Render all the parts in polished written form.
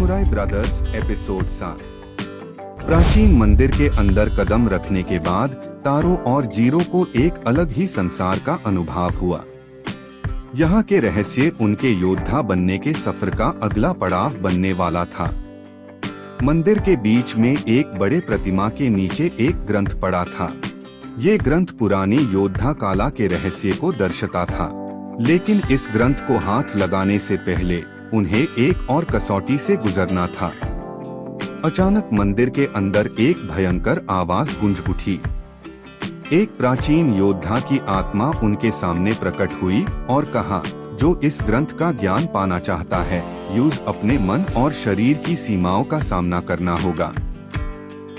Samurai brothers episode 7। प्राचीन मंदिर के अंदर कदम रखने के बाद तारो और जीरो को एक अलग ही संसार का अनुभव हुआ। यहाँ के रहस्य उनके योद्धा बनने के सफर का अगला पड़ाव बनने वाला था। मंदिर के बीच में एक बड़े प्रतिमा के नीचे एक ग्रंथ पड़ा था। ये ग्रंथ पुरानी योद्धा काला के रहस्य को दर्शाता था, लेकिन इस ग्रंथ को हाथ लगाने से पहले उन्हें एक और कसौटी से गुजरना था। अचानक मंदिर के अंदर एक भयंकर आवाज गूंज उठी। एक प्राचीन योद्धा की आत्मा उनके सामने प्रकट हुई और कहा, जो इस ग्रंथ का ज्ञान पाना चाहता है, यूज अपने मन और शरीर की सीमाओं का सामना करना होगा।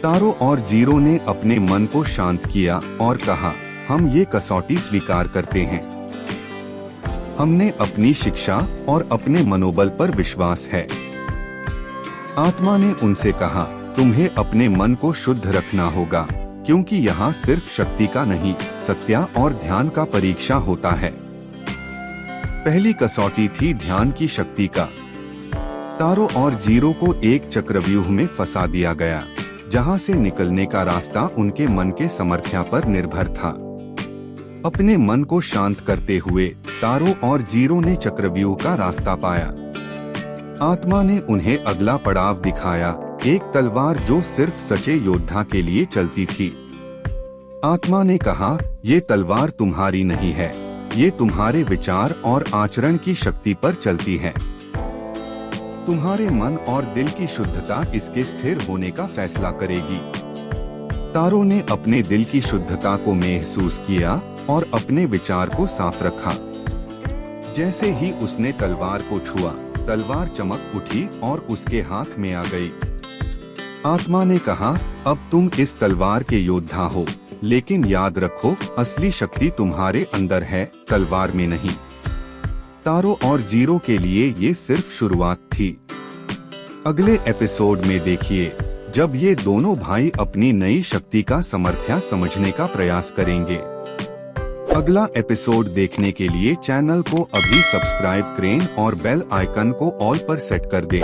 तारो और जीरो ने अपने मन को शांत किया और कहा, हम ये कसौटी स्वीकार करते हैं। हमने अपनी शिक्षा और अपने मनोबल पर विश्वास है। आत्मा ने उनसे कहा, तुम्हें अपने मन को शुद्ध रखना होगा, क्योंकि यहाँ सिर्फ शक्ति का नहीं, सत्या और ध्यान का परीक्षा होता है। पहली कसौटी थी ध्यान की शक्ति का। तारो और जीरो को एक चक्रव्यूह में फंसा दिया गया, जहाँ से निकलने का रास्ता उनके मन के सामर्थ्य पर निर्भर था। अपने मन को शांत करते हुए तारो और जीरो ने चक्रव्यूह का रास्ता पाया। आत्मा ने उन्हें अगला पड़ाव दिखाया, एक तलवार जो सिर्फ सच्चे योद्धा के लिए चलती थी। आत्मा ने कहा, ये तलवार तुम्हारी नहीं है, ये तुम्हारे विचार और आचरण की शक्ति पर चलती है। तुम्हारे मन और दिल की शुद्धता इसके स्थिर होने का फैसला करेगी। तारो ने अपने दिल की शुद्धता को महसूस किया और अपने विचार को साफ रखा। जैसे ही उसने तलवार को छुआ, तलवार चमक उठी और उसके हाथ में आ गई। आत्मा ने कहा, अब तुम इस तलवार के योद्धा हो, लेकिन याद रखो, असली शक्ति तुम्हारे अंदर है, तलवार में नहीं। तारो और जीरो के लिए ये सिर्फ शुरुआत थी। अगले एपिसोड में देखिए, जब ये दोनों भाई अपनी नई शक्ति का सामर्थ्य समझने का प्रयास करेंगे। अगला एपिसोड देखने के लिए चैनल को अभी सब्सक्राइब करें और बेल आइकन को ऑल पर सेट कर दें।